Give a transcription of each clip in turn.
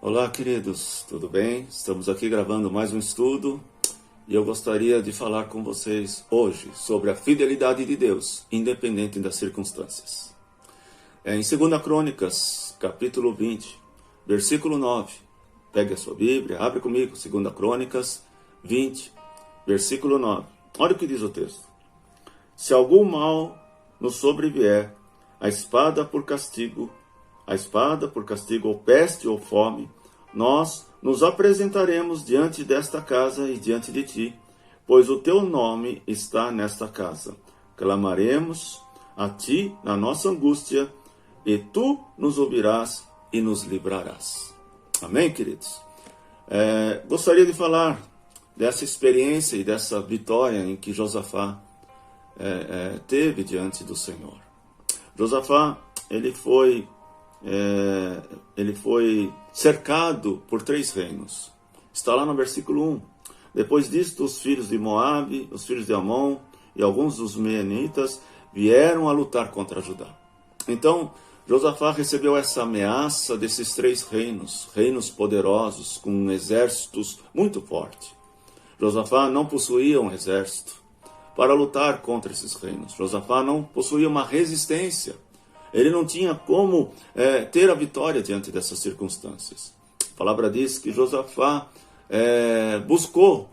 Olá, queridos, tudo bem? Estamos aqui gravando mais um estudo e eu gostaria de falar com vocês hoje sobre a fidelidade de Deus, independente das circunstâncias. Em 2 Crônicas, capítulo 20, versículo 9. Pegue a sua Bíblia, abre comigo, 2 Crônicas 20, versículo 9. Olha o que diz o texto. Se algum mal nos sobrevier, a espada por castigo ou peste ou fome, nós nos apresentaremos diante desta casa e diante de ti, pois o teu nome está nesta casa. Clamaremos a ti na nossa angústia, e tu nos ouvirás e nos livrarás. Amém, queridos? Gostaria de falar dessa experiência e dessa vitória em que Josafá teve diante do Senhor. Josafá, ele foi cercado por 3 reinos. Está lá no versículo 1. Depois disto, os filhos de Moabe, os filhos de Amon e alguns dos meunitas vieram a lutar contra Judá. Então, Josafá recebeu essa ameaça desses 3 reinos poderosos, com exércitos muito fortes. Josafá não possuía um exército para lutar contra esses reinos. Josafá não possuía uma resistência. Ele não tinha como ter a vitória diante dessas circunstâncias. A palavra diz que Josafá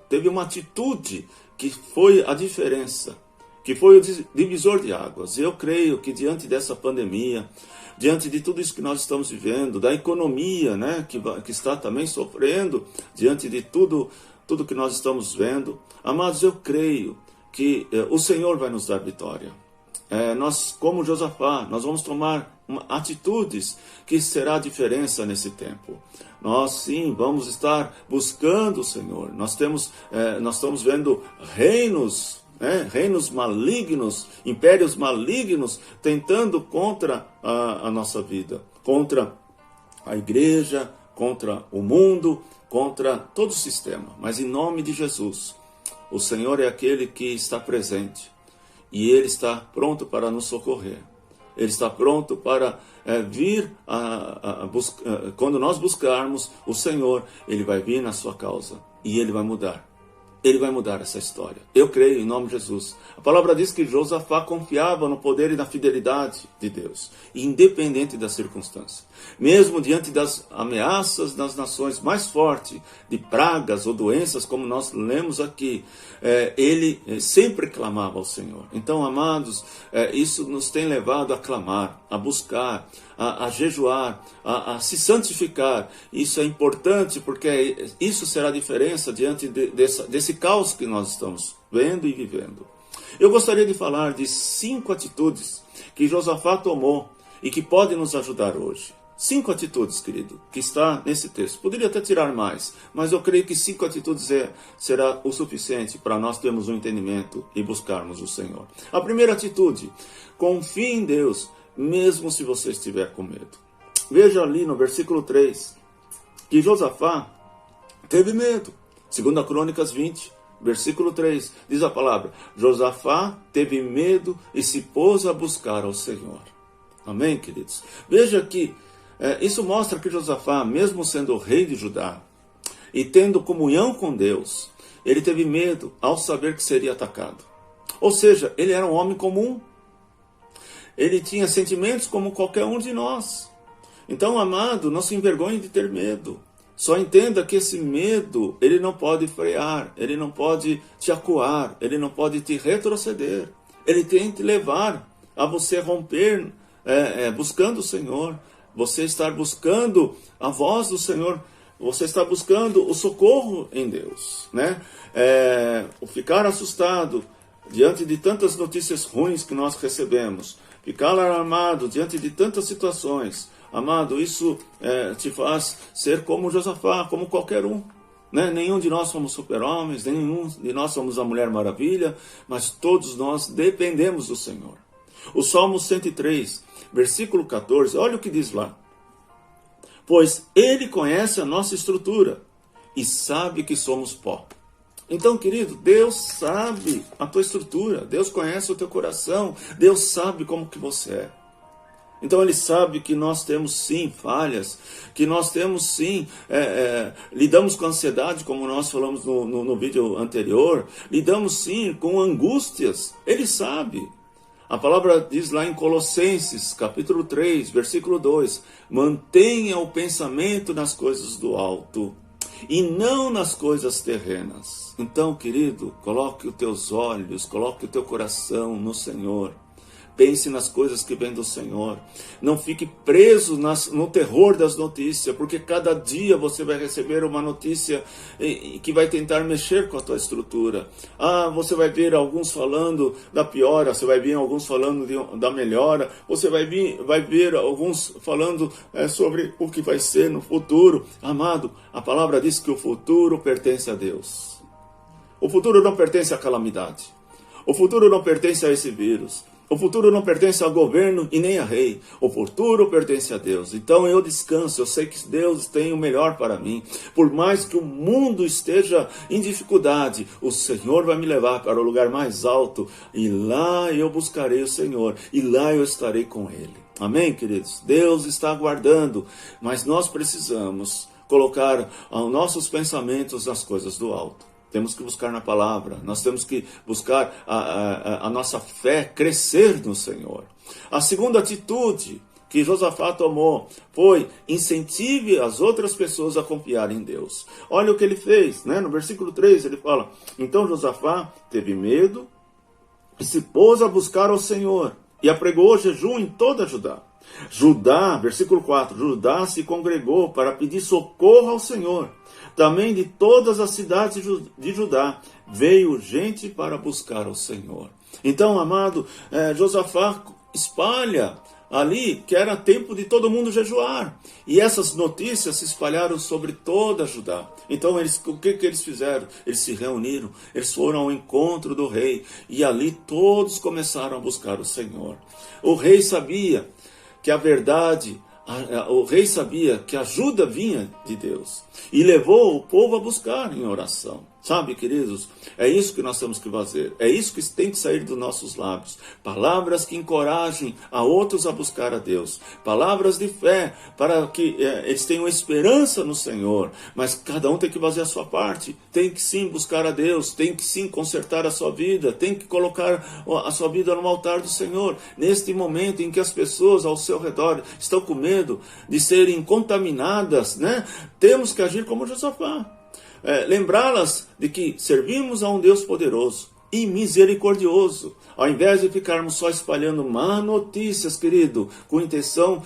teve uma atitude que foi a diferença, que foi o divisor de águas. Eu creio que diante dessa pandemia, diante de tudo isso que nós estamos vivendo, da economia, né, que está também sofrendo, diante de tudo que nós estamos vendo, amados, eu creio que o Senhor vai nos dar vitória. Nós, como Josafá, nós vamos tomar atitudes que será a diferença nesse tempo. Nós sim vamos estar buscando o Senhor. Nós estamos vendo reinos malignos, impérios malignos, tentando contra a nossa vida, contra a igreja, contra o mundo, contra todo o sistema. Mas em nome de Jesus, o Senhor é aquele que está presente. E Ele está pronto para nos socorrer. Ele está pronto para vir quando nós buscarmos o Senhor, Ele vai vir na sua causa e Ele vai mudar. Ele vai mudar essa história. Eu creio em nome de Jesus. A palavra diz que Josafá confiava no poder e na fidelidade de Deus, independente das circunstâncias. Mesmo diante das ameaças das nações mais fortes, de pragas ou doenças, como nós lemos aqui, ele sempre clamava ao Senhor. Então, amados, isso nos tem levado a clamar, a buscar, a jejuar, a se santificar. Isso é importante porque isso será a diferença diante desse caos que nós estamos vendo e vivendo. Eu gostaria de falar de 5 atitudes que Josafá tomou e que podem nos ajudar hoje. 5 atitudes, querido, que está nesse texto. Poderia até tirar mais, mas eu creio que 5 atitudes será o suficiente para nós termos um entendimento e buscarmos o Senhor. A primeira atitude: confie em Deus, mesmo se você estiver com medo. Veja ali no versículo 3, que Josafá teve medo. 2 Crônicas 20, versículo 3, diz a palavra: Josafá teve medo e se pôs a buscar ao Senhor. Amém, queridos? Veja que isso mostra que Josafá, mesmo sendo o rei de Judá e tendo comunhão com Deus, ele teve medo ao saber que seria atacado. Ou seja, ele era um homem comum. Ele tinha sentimentos como qualquer um de nós. Então, amado, não se envergonhe de ter medo. Só entenda que esse medo, ele não pode frear, ele não pode te acuar, ele não pode te retroceder. Ele tem que te levar a você romper buscando o Senhor, você estar buscando a voz do Senhor, você está buscando o socorro em Deus, né? O ficar assustado diante de tantas notícias ruins que nós recebemos, ficar alarmado diante de tantas situações, amado, isso te faz ser como Josafá, como qualquer um. Né? Nenhum de nós somos super-homens, nenhum de nós somos a Mulher Maravilha, mas todos nós dependemos do Senhor. O Salmo 103, versículo 14, olha o que diz lá. Pois Ele conhece a nossa estrutura e sabe que somos pó. Então, querido, Deus sabe a tua estrutura, Deus conhece o teu coração, Deus sabe como que você é. Então ele sabe que nós temos sim falhas, que nós temos sim, lidamos com ansiedade, como nós falamos no vídeo anterior, lidamos sim com angústias, ele sabe. A palavra diz lá em Colossenses, capítulo 3, versículo 2, mantenha o pensamento nas coisas do alto e não nas coisas terrenas. Então, querido, coloque os teus olhos, coloque o teu coração no Senhor. Pense nas coisas que vêm do Senhor. Não fique preso no terror das notícias, porque cada dia você vai receber uma notícia que vai tentar mexer com a tua estrutura. Você vai ver alguns falando da piora, você vai ver alguns falando da melhora, você vai ver alguns falando sobre o que vai ser no futuro. Amado, a palavra diz que o futuro pertence a Deus. O futuro não pertence à calamidade. O futuro não pertence a esse vírus. O futuro não pertence ao governo e nem a rei. O futuro pertence a Deus. Então eu descanso, eu sei que Deus tem o melhor para mim. Por mais que o mundo esteja em dificuldade, o Senhor vai me levar para o lugar mais alto. E lá eu buscarei o Senhor. E lá eu estarei com Ele. Amém, queridos? Deus está aguardando. Mas nós precisamos colocar os nossos pensamentos nas coisas do alto. Temos que buscar na palavra, nós temos que buscar a nossa fé crescer no Senhor. A segunda atitude que Josafá tomou foi incentive as outras pessoas a confiar em Deus. Olha o que ele fez, né? No versículo 3 ele fala, então Josafá teve medo e se pôs a buscar ao Senhor e apregou jejum em toda Judá. Judá, versículo 4, Judá se congregou para pedir socorro ao Senhor. Também de todas as cidades de Judá veio gente para buscar o Senhor. Então, amado, Josafá espalha ali que era tempo de todo mundo jejuar. E essas notícias se espalharam sobre toda Judá. Então, o que eles fizeram? Eles se reuniram, eles foram ao encontro do rei. E ali todos começaram a buscar o Senhor. O rei sabia que a verdade... O rei sabia que a ajuda vinha de Deus e levou o povo a buscar em oração. Sabe, queridos, é isso que nós temos que fazer. É isso que tem que sair dos nossos lábios. Palavras que encorajem a outros a buscar a Deus. Palavras de fé para que eles tenham esperança no Senhor. Mas cada um tem que fazer a sua parte. Tem que sim buscar a Deus. Tem que sim consertar a sua vida. Tem que colocar a sua vida no altar do Senhor. Neste momento em que as pessoas ao seu redor estão com medo de serem contaminadas, né? Temos que agir como Josafá. Lembrá-las de que servimos a um Deus poderoso e misericordioso, ao invés de ficarmos só espalhando má notícias, querido, com intenção,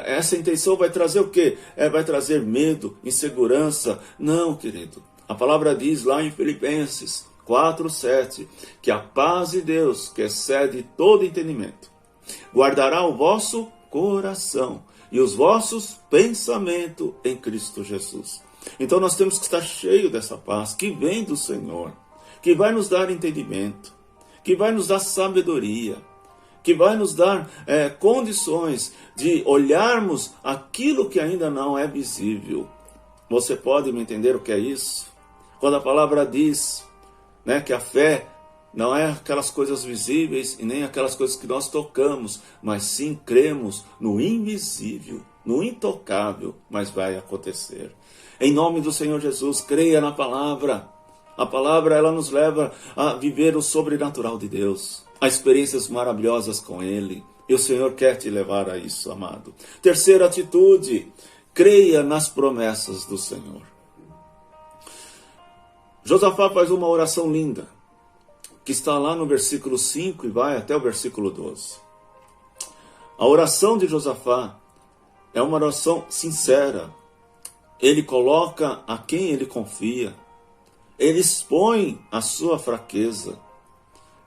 essa intenção vai trazer o quê? Vai trazer medo, insegurança. Não, querido, a palavra diz lá em Filipenses 4:7, que a paz de Deus, que excede todo entendimento, guardará o vosso coração e os vossos pensamentos em Cristo Jesus. Então nós temos que estar cheio dessa paz que vem do Senhor, que vai nos dar entendimento, que vai nos dar sabedoria, que vai nos dar condições de olharmos aquilo que ainda não é visível. Você pode me entender o que é isso? Quando a palavra diz, né, que a fé não é aquelas coisas visíveis e nem aquelas coisas que nós tocamos, mas sim cremos no invisível, no intocável, mas vai acontecer. Em nome do Senhor Jesus, creia na palavra. A palavra, ela nos leva a viver o sobrenatural de Deus, a experiências maravilhosas com Ele. E o Senhor quer te levar a isso, amado. Terceira atitude, creia nas promessas do Senhor. Josafá faz uma oração linda, que está lá no versículo 5 e vai até o versículo 12. A oração de Josafá é uma oração sincera. Ele coloca a quem ele confia. Ele expõe a sua fraqueza.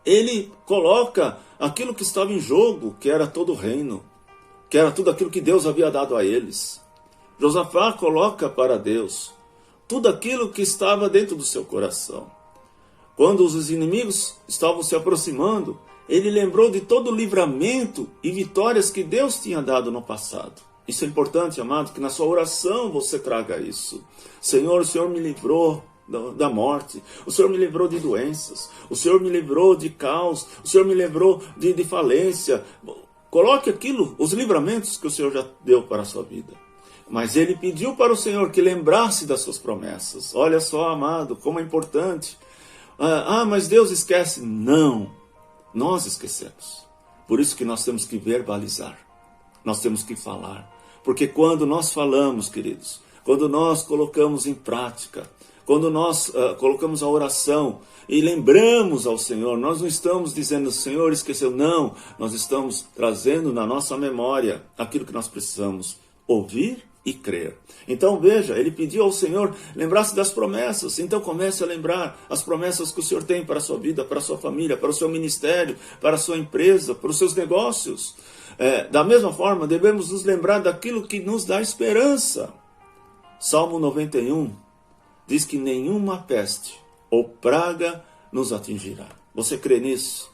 Ele coloca aquilo que estava em jogo, que era todo o reino, que era tudo aquilo que Deus havia dado a eles. Josafá coloca para Deus tudo aquilo que estava dentro do seu coração. Quando os inimigos estavam se aproximando, ele lembrou de todo o livramento e vitórias que Deus tinha dado no passado. Isso é importante, amado, que na sua oração você traga isso. Senhor, o Senhor me livrou da morte, o Senhor me livrou de doenças, o Senhor me livrou de caos, o Senhor me livrou de falência. Coloque aquilo, os livramentos que o Senhor já deu para a sua vida. Mas ele pediu para o Senhor que lembrasse das suas promessas. Olha só, amado, como é importante. Mas Deus esquece. Não, nós esquecemos. Por isso que nós temos que verbalizar. Nós temos que falar. Porque quando nós falamos, queridos, quando nós colocamos em prática, quando nós colocamos a oração e lembramos ao Senhor, nós não estamos dizendo, o Senhor esqueceu, não. Nós estamos trazendo na nossa memória aquilo que nós precisamos ouvir e crer. Então veja, ele pediu ao Senhor, lembrar-se das promessas. Então comece a lembrar as promessas que o Senhor tem para a sua vida, para a sua família, para o seu ministério, para a sua empresa, para os seus negócios. Da mesma forma, devemos nos lembrar daquilo que nos dá esperança. Salmo 91 diz que nenhuma peste ou praga nos atingirá. Você crê nisso?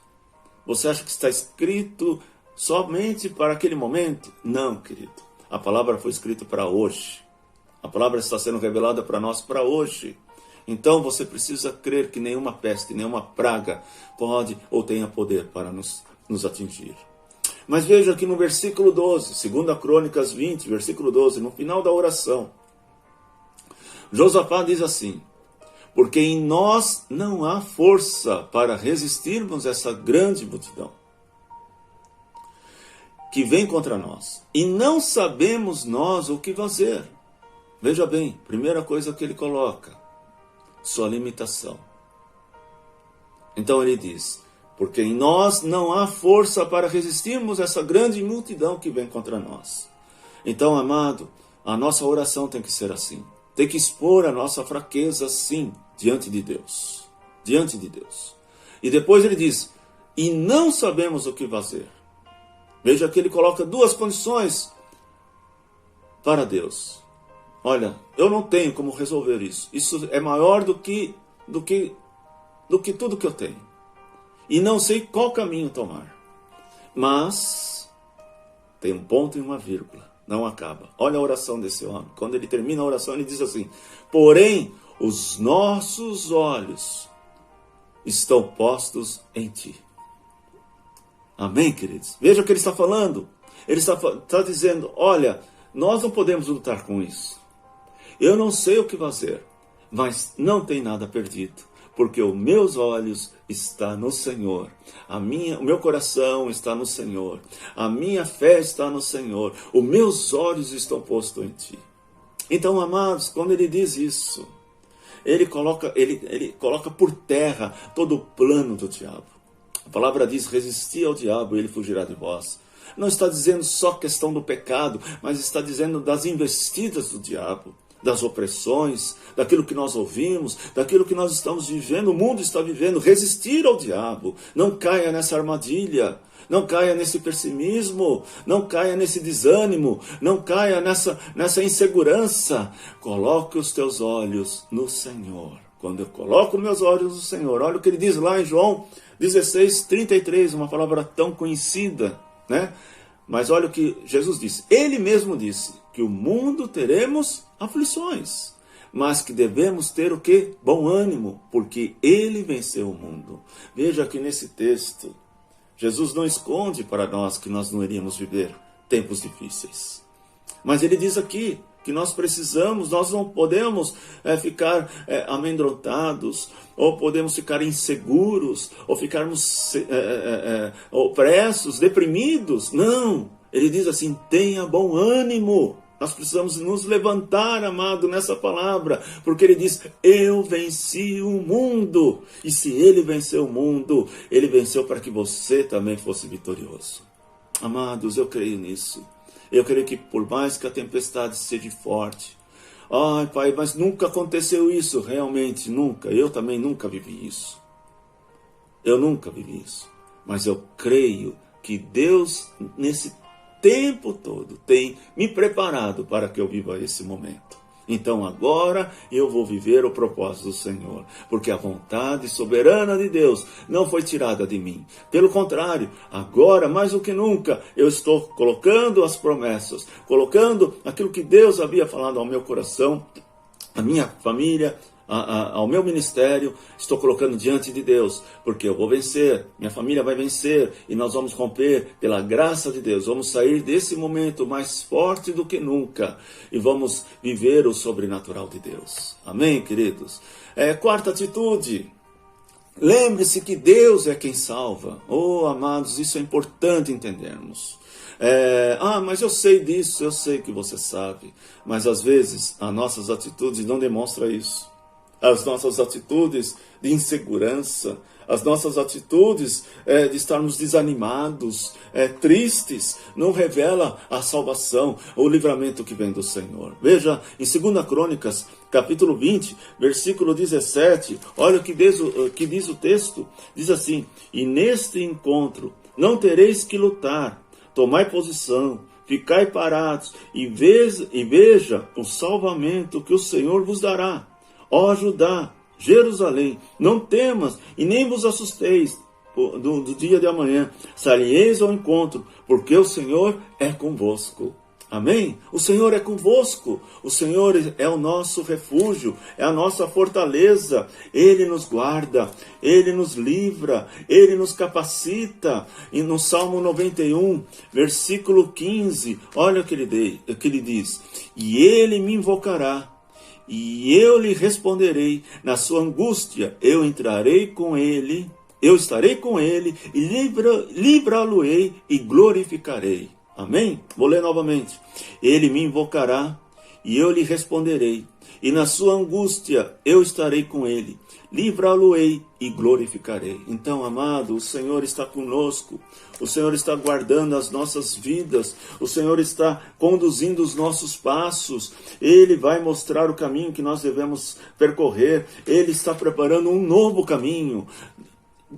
Você acha que está escrito somente para aquele momento? Não, querido. A palavra foi escrita para hoje. A palavra está sendo revelada para nós para hoje. Então você precisa crer que nenhuma peste, nenhuma praga pode ou tenha poder para nos atingir. Mas veja aqui no versículo 12, 2 Crônicas 20, versículo 12, no final da oração. Josafá diz assim: porque em nós não há força para resistirmos essa grande multidão que vem contra nós, e não sabemos nós o que fazer. Veja bem, primeira coisa que ele coloca, sua limitação. Então ele diz, porque em nós não há força para resistirmos essa grande multidão que vem contra nós. Então, amado, a nossa oração tem que ser assim. Tem que expor a nossa fraqueza, sim, diante de Deus. Diante de Deus. E depois ele diz, e não sabemos o que fazer. Veja que ele coloca duas condições para Deus. Olha, eu não tenho como resolver isso. Isso é maior do que tudo que eu tenho. E não sei qual caminho tomar. Mas tem um ponto e uma vírgula. Não acaba. Olha a oração desse homem. Quando ele termina a oração, ele diz assim: porém, os nossos olhos estão postos em ti. Amém, queridos? Veja o que ele está falando. Ele está dizendo, olha, nós não podemos lutar com isso. Eu não sei o que fazer, mas não tem nada perdido, porque os meus olhos estão no Senhor. O meu coração está no Senhor. A minha fé está no Senhor. Os meus olhos estão postos em ti. Então, amados, quando ele diz isso, ele coloca por terra todo o plano do diabo. A palavra diz, resistir ao diabo e ele fugirá de vós. Não está dizendo só questão do pecado, mas está dizendo das investidas do diabo, das opressões, daquilo que nós ouvimos, daquilo que nós estamos vivendo, o mundo está vivendo. Resistir ao diabo. Não caia nessa armadilha, não caia nesse pessimismo, não caia nesse desânimo, não caia nessa insegurança. Coloque os teus olhos no Senhor. Quando eu coloco meus olhos no Senhor, olha o que ele diz lá em João 16:33, uma palavra tão conhecida, né? Mas olha o que Jesus disse. Ele mesmo disse que o mundo teremos aflições, mas que devemos ter o quê? Bom ânimo, porque ele venceu o mundo. Veja que nesse texto, Jesus não esconde para nós que nós não iríamos viver tempos difíceis. Mas ele diz aqui que nós não podemos ficar amedrontados, ou podemos ficar inseguros, ou ficarmos opressos, deprimidos. Não, ele diz assim, tenha bom ânimo. Nós precisamos nos levantar, amado, nessa palavra, porque ele diz, eu venci o mundo. E se ele venceu o mundo, ele venceu para que você também fosse vitorioso. Amados, eu creio nisso. Eu creio que por mais que a tempestade seja forte, ai, Pai, mas nunca aconteceu isso, realmente, nunca. Eu também nunca vivi isso. Eu nunca vivi isso. Mas eu creio que Deus, nesse tempo todo, tem me preparado para que eu viva esse momento. Então agora eu vou viver o propósito do Senhor, porque a vontade soberana de Deus não foi tirada de mim. Pelo contrário, agora mais do que nunca, eu estou colocando as promessas, colocando aquilo que Deus havia falado ao meu coração, a minha família, ao meu ministério, estou colocando diante de Deus, porque eu vou vencer, minha família vai vencer, e nós vamos romper pela graça de Deus, vamos sair desse momento mais forte do que nunca, e vamos viver o sobrenatural de Deus. Amém, queridos? Quarta atitude, lembre-se que Deus é quem salva. Oh, amados, isso é importante entendermos. Mas eu sei disso, eu sei que você sabe, mas às vezes as nossas atitudes não demonstram isso. As nossas atitudes de insegurança, as nossas atitudes de estarmos desanimados, tristes, não revela a salvação, o livramento que vem do Senhor. Veja, em 2 Crônicas, capítulo 20, versículo 17, olha o que diz o texto, diz assim: e neste encontro não tereis que lutar, tomai posição, ficai parados, e veja o salvamento que o Senhor vos dará. Ó Judá, Jerusalém, não temas e nem vos assusteis do dia de amanhã. Saieis ao encontro, porque o Senhor é convosco. Amém? O Senhor é convosco. O Senhor é o nosso refúgio, é a nossa fortaleza. Ele nos guarda, Ele nos livra, Ele nos capacita. E no Salmo 91, versículo 15, olha o que ele diz: e Ele me invocará, e eu lhe responderei, na sua angústia eu estarei com ele e livrá-lo-ei e glorificarei. Amém? Vou ler novamente. Ele me invocará e eu lhe responderei, e na sua angústia eu estarei com ele, livrá-lo-ei e glorificarei. Então, amado, o Senhor está conosco, o Senhor está guardando as nossas vidas, o Senhor está conduzindo os nossos passos, Ele vai mostrar o caminho que nós devemos percorrer, Ele está preparando um novo caminho.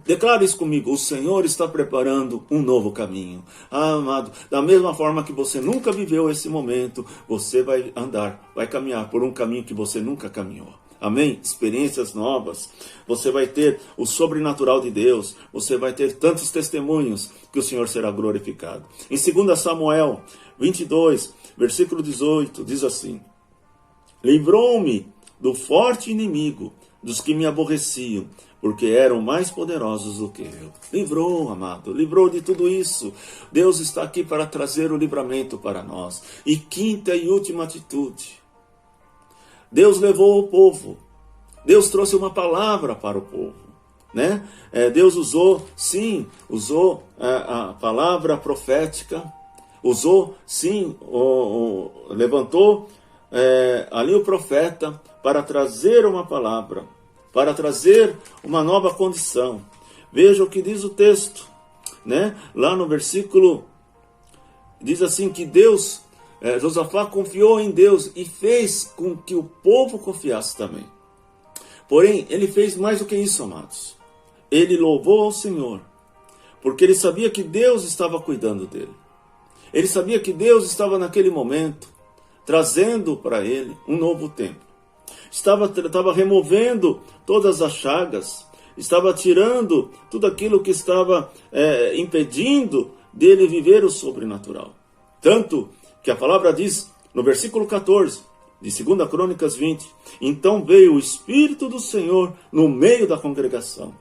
Declare isso comigo: o Senhor está preparando um novo caminho. Amado, da mesma forma que você nunca viveu esse momento, você vai caminhar por um caminho que você nunca caminhou. Amém? Experiências novas. Você vai ter o sobrenatural de Deus. Você vai ter tantos testemunhos que o Senhor será glorificado. Em 2 Samuel 22, versículo 18, diz assim: livrou-me do forte inimigo, dos que me aborreciam, porque eram mais poderosos do que eu. Livrou, amado, livrou de tudo isso. Deus está aqui para trazer o livramento para nós. E quinta e última atitude: Deus levou o povo. Deus trouxe uma palavra para o povo, né? Deus usou a palavra profética, levantou ali o profeta para trazer uma palavra, para trazer uma nova condição. Veja o que diz o texto, né? Lá no versículo, diz assim que Josafá confiou em Deus e fez com que o povo confiasse também. Porém, ele fez mais do que isso, amados. Ele louvou ao Senhor, porque ele sabia que Deus estava cuidando dele. Ele sabia que Deus estava naquele momento trazendo para ele um novo tempo. Estava removendo todas as chagas, estava tirando tudo aquilo que estava impedindo dele viver o sobrenatural. Tanto que a palavra diz no versículo 14 de 2 Crônicas 20: então veio o Espírito do Senhor no meio da congregação.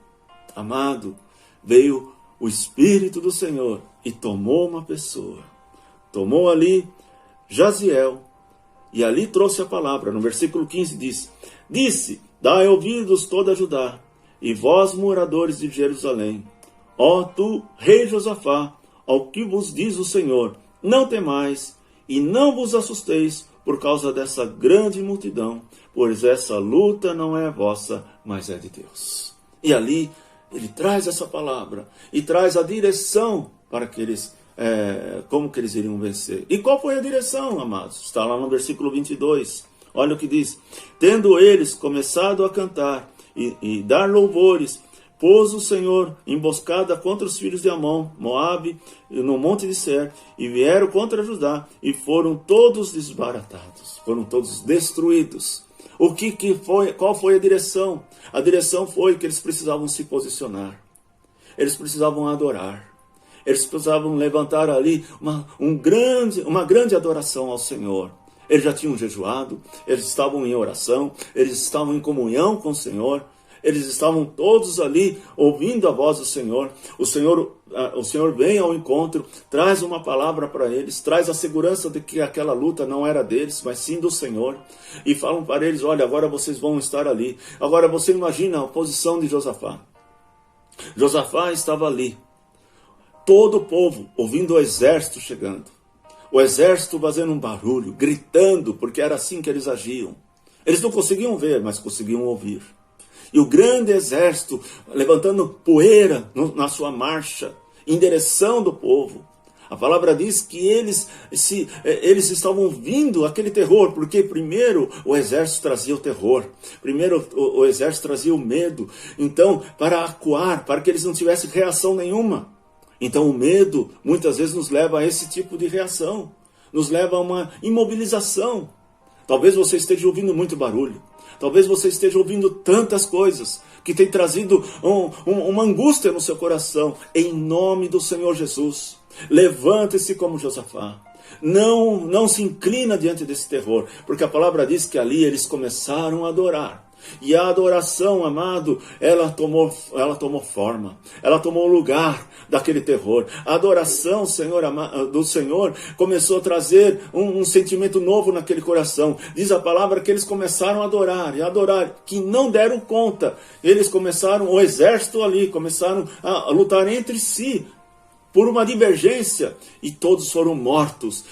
Amado, veio o Espírito do Senhor e tomou uma pessoa. Tomou ali Jaziel e ali trouxe a palavra. No versículo 15 disse: dai ouvidos toda Judá, e vós moradores de Jerusalém, ó tu, rei Josafá, ao que vos diz o Senhor: não temais e não vos assusteis por causa dessa grande multidão, pois essa luta não é vossa, mas é de Deus. E ali ele traz essa palavra e traz a direção para que eles, como que eles iriam vencer. E qual foi a direção, amados? Está lá no versículo 22. Olha o que diz: tendo eles começado a cantar e dar louvores, pôs o Senhor emboscada contra os filhos de Amon, Moabe, no monte de Ser, e vieram contra Judá, e foram todos desbaratados, foram todos destruídos. Qual foi a direção? A direção foi que eles precisavam se posicionar, eles precisavam adorar, eles precisavam levantar ali uma grande adoração ao Senhor. eles já tinham jejuado, eles estavam em oração, eles estavam em comunhão com o Senhor, eles estavam todos ali ouvindo a voz do Senhor. O Senhor vem ao encontro, traz uma palavra para eles, traz a segurança de que aquela luta não era deles, mas sim do Senhor. E falam para eles, olha, agora vocês vão estar ali. Agora você imagina a posição de Josafá. Josafá estava ali, todo o povo ouvindo o exército chegando. O exército fazendo um barulho, gritando, porque era assim que eles agiam. Eles não conseguiam ver, mas conseguiam ouvir. E o grande exército levantando poeira na sua marcha, em direção do povo. A palavra diz que eles estavam ouvindo aquele terror, porque primeiro o exército trazia o terror, primeiro o exército trazia o medo, então para acuar, para que eles não tivessem reação nenhuma. Então o medo muitas vezes nos leva a esse tipo de reação, nos leva a uma imobilização. Talvez você esteja ouvindo muito barulho, talvez você esteja ouvindo tantas coisas que tem trazido uma angústia no seu coração. Em nome do Senhor Jesus, levante-se como Josafá. Não se inclina diante desse terror, porque a palavra diz que ali eles começaram a adorar. E a adoração, amado, ela tomou forma, ela tomou lugar daquele terror. A adoração, do Senhor começou a trazer um sentimento novo naquele coração. Diz a palavra que eles começaram a adorar, que não deram conta. Eles começaram, o exército ali, começaram a lutar entre si por uma divergência, e todos foram mortos,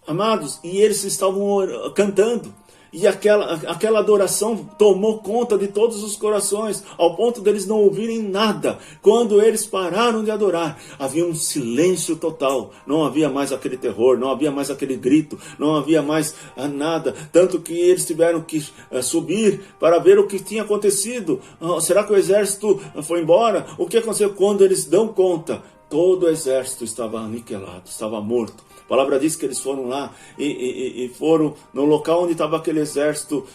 amados, e eles estavam cantando. E aquela adoração tomou conta de todos os corações, ao ponto deles não ouvirem nada. Quando eles pararam de adorar, havia um silêncio total. Não havia mais aquele terror, não havia mais aquele grito, não havia mais nada. Tanto que eles tiveram que subir para ver o que tinha acontecido. Será que o exército foi embora? O que aconteceu? Quando eles dão conta, todo o exército estava aniquilado, estava morto. A palavra diz que eles foram lá e foram no local onde estava aquele exército,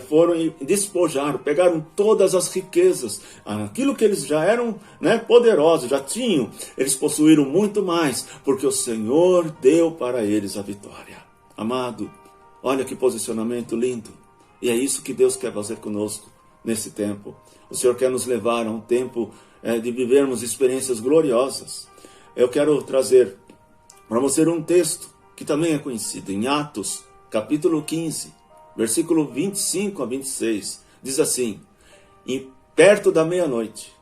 foram e despojaram, pegaram todas as riquezas, aquilo que eles já eram poderosos, já tinham, eles possuíram muito mais, porque o Senhor deu para eles a vitória. Amado, olha que posicionamento lindo, e é isso que Deus quer fazer conosco nesse tempo. O Senhor quer nos levar a um tempo de vivermos experiências gloriosas. Eu quero trazer para você um texto que também é conhecido, em Atos, capítulo 15, versículo 25 a 26, diz assim: e perto da meia-noite,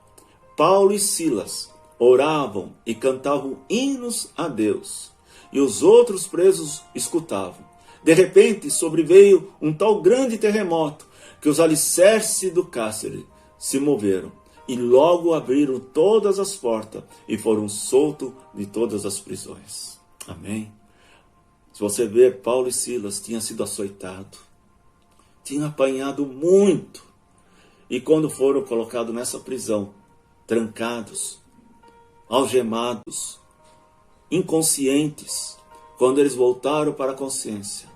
Paulo e Silas oravam e cantavam hinos a Deus, e os outros presos escutavam. De repente sobreveio um tal grande terremoto, que os alicerces do cárcere se moveram, e logo abriram todas as portas, e foram soltos de todas as prisões. Amém? Se você ver, Paulo e Silas tinham sido açoitados, tinham apanhado muito, e quando foram colocados nessa prisão, trancados, algemados, inconscientes, quando eles voltaram para a consciência,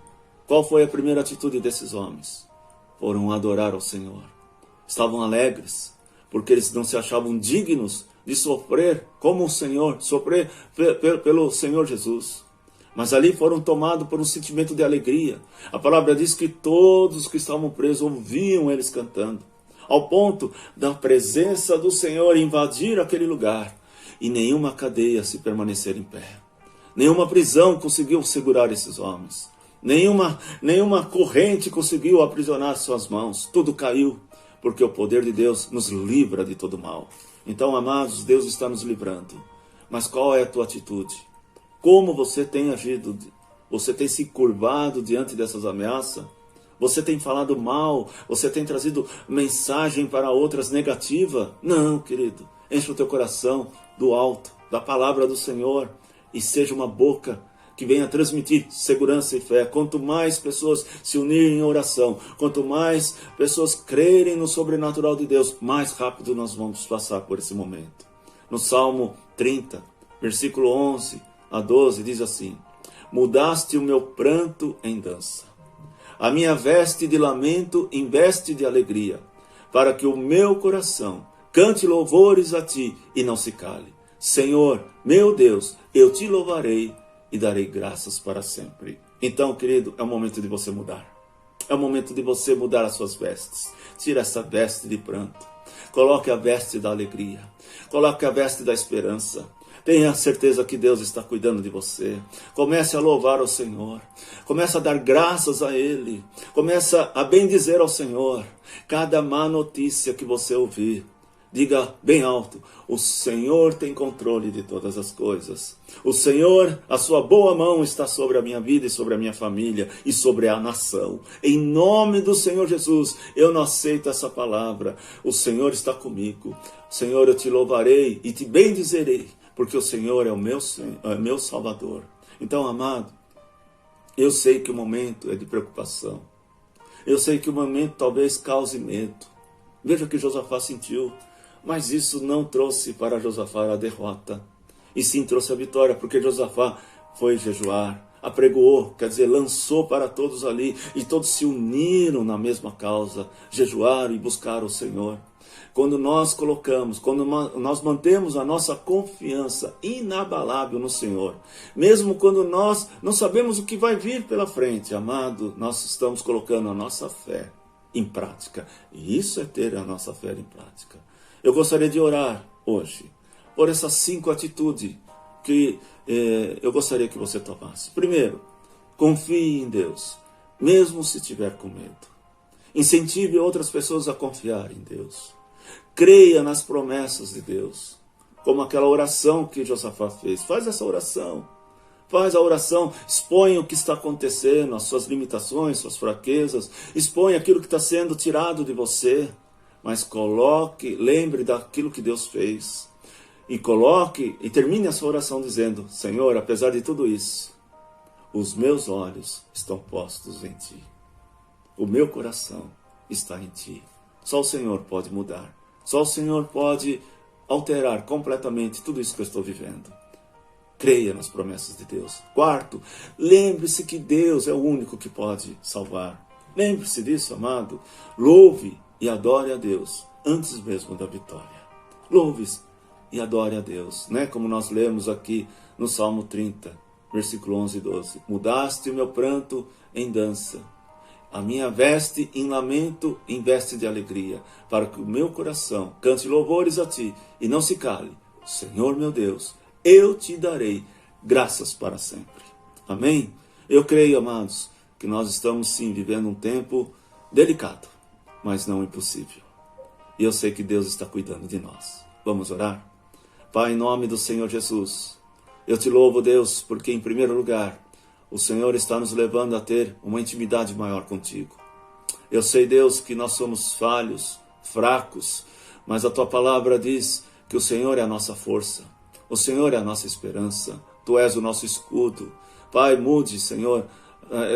qual foi a primeira atitude desses homens? Foram adorar ao Senhor. Estavam alegres, porque eles não se achavam dignos de sofrer como o Senhor, sofrer pelo Senhor Jesus. Mas ali foram tomados por um sentimento de alegria. A palavra diz que todos que estavam presos ouviam eles cantando, ao ponto da presença do Senhor invadir aquele lugar, e nenhuma cadeia se permanecer em pé. Nenhuma prisão conseguiu segurar esses homens. Nenhuma corrente conseguiu aprisionar suas mãos. Tudo caiu, porque o poder de Deus nos livra de todo mal. Então, amados, Deus está nos livrando. Mas qual é a tua atitude? Como você tem agido? Você tem se curvado diante dessas ameaças? Você tem falado mal? Você tem trazido mensagem para outras negativa? Não, querido. Enche o teu coração do alto, da palavra do Senhor, e seja uma boca que venha transmitir segurança e fé. Quanto mais pessoas se unirem em oração, quanto mais pessoas crerem no sobrenatural de Deus, mais rápido nós vamos passar por esse momento. No Salmo 30, versículo 11 a 12, diz assim: mudaste o meu pranto em dança, a minha veste de lamento em veste de alegria, para que o meu coração cante louvores a ti e não se cale. Senhor, meu Deus, eu te louvarei e darei graças para sempre. Então, querido, é o momento de você mudar. É o momento de você mudar as suas vestes. Tira essa veste de pranto. Coloque a veste da alegria. Coloque a veste da esperança. Tenha certeza que Deus está cuidando de você. Comece a louvar ao Senhor. Comece a dar graças a Ele. Comece a bendizer ao Senhor. Cada má notícia que você ouvir, diga bem alto: o Senhor tem controle de todas as coisas. O Senhor, a sua boa mão está sobre a minha vida e sobre a minha família e sobre a nação. Em nome do Senhor Jesus, eu não aceito essa palavra. O Senhor está comigo. Senhor, eu te louvarei e te bendizerei, porque o Senhor é o meu Salvador. Então, amado, eu sei que o momento é de preocupação. Eu sei que o momento talvez cause medo. Veja o que Josafá sentiu. Mas isso não trouxe para Josafá a derrota, e sim trouxe a vitória, porque Josafá foi jejuar, apregoou, quer dizer, lançou para todos ali, e todos se uniram na mesma causa, jejuaram e buscaram o Senhor. Quando nós colocamos, quando nós mantemos a nossa confiança inabalável no Senhor, mesmo quando nós não sabemos o que vai vir pela frente, amado, nós estamos colocando a nossa fé em prática, e isso é ter a nossa fé em prática. Eu gostaria de orar hoje por essas 5 atitudes que eu gostaria que você tomasse. Primeiro, confie em Deus, mesmo se tiver com medo. Incentive outras pessoas a confiar em Deus. Creia nas promessas de Deus, como aquela oração que Josafá fez. Faz essa oração. Faz a oração, expõe o que está acontecendo, as suas limitações, suas fraquezas. Expõe aquilo que está sendo tirado de você. Mas lembre daquilo que Deus fez. E termine a sua oração dizendo: Senhor, apesar de tudo isso, os meus olhos estão postos em Ti. O meu coração está em Ti. Só o Senhor pode mudar. Só o Senhor pode alterar completamente tudo isso que eu estou vivendo. Creia nas promessas de Deus. Quarto, lembre-se que Deus é o único que pode salvar. Lembre-se disso, amado. Louve e adore a Deus antes mesmo da vitória. Louve e adore a Deus, né? Como nós lemos aqui no Salmo 30, versículo 11 e 12. Mudaste o meu pranto em dança, a minha veste em lamento em veste de alegria, para que o meu coração cante louvores a Ti e não se cale. Senhor meu Deus, eu Te darei graças para sempre. Amém? Eu creio, amados, que nós estamos sim vivendo um tempo delicado, mas não impossível. E eu sei que Deus está cuidando de nós. Vamos orar? Pai, em nome do Senhor Jesus, eu Te louvo, Deus, porque em primeiro lugar, o Senhor está nos levando a ter uma intimidade maior contigo. Eu sei, Deus, que nós somos falhos, fracos, mas a Tua palavra diz que o Senhor é a nossa força. O Senhor é a nossa esperança. Tu és o nosso escudo. Pai, mude, Senhor.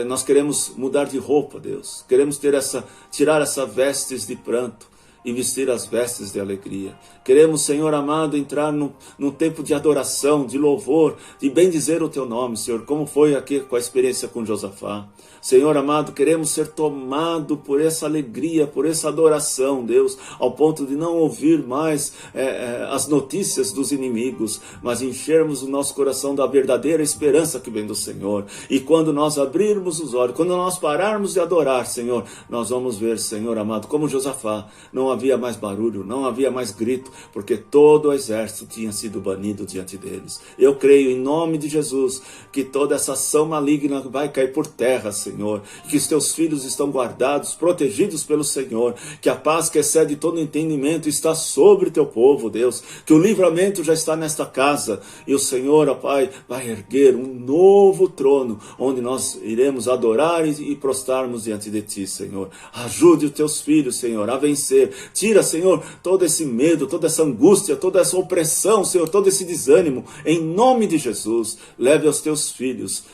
Nós queremos mudar de roupa, Deus. Queremos tirar essa vestes de pranto e vestir as vestes de alegria. Queremos, Senhor amado, entrar num tempo de adoração, de louvor, de bendizer o Teu nome, Senhor, como foi aqui com a experiência com Josafá. Senhor amado, queremos ser tomados por essa alegria, por essa adoração, Deus, ao ponto de não ouvir mais as notícias dos inimigos, mas enchermos o nosso coração da verdadeira esperança que vem do Senhor. E quando nós abrirmos os olhos, quando nós pararmos de adorar, Senhor, nós vamos ver, Senhor amado, como Josafá, não havia mais barulho, não havia mais grito, porque todo o exército tinha sido banido diante deles. Eu creio em nome de Jesus que toda essa ação maligna vai cair por terra, Senhor, que os Teus filhos estão guardados, protegidos pelo Senhor, que a paz que excede todo entendimento está sobre Teu povo, Deus, que o livramento já está nesta casa, e o Senhor, ó Pai, vai erguer um novo trono, onde nós iremos adorar e prostrarmos diante de Ti, Senhor. Ajude os Teus filhos, Senhor, a vencer. Tira, Senhor, todo esse medo, toda essa angústia, toda essa opressão, Senhor, todo esse desânimo, em nome de Jesus. Leve aos Teus filhos,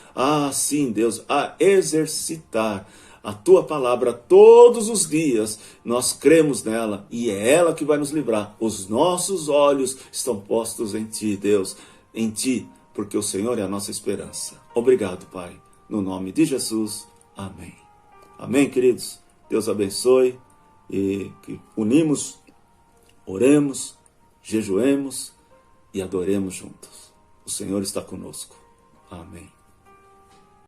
sim, Deus, a exercitar a Tua palavra todos os dias. Nós cremos nela e é ela que vai nos livrar. Os nossos olhos estão postos em Ti, Deus, em Ti, porque o Senhor é a nossa esperança. Obrigado, Pai, no nome de Jesus. Amém. Amém, queridos. Deus abençoe. E que oremos, jejuemos e adoremos juntos. O Senhor está conosco. Amém.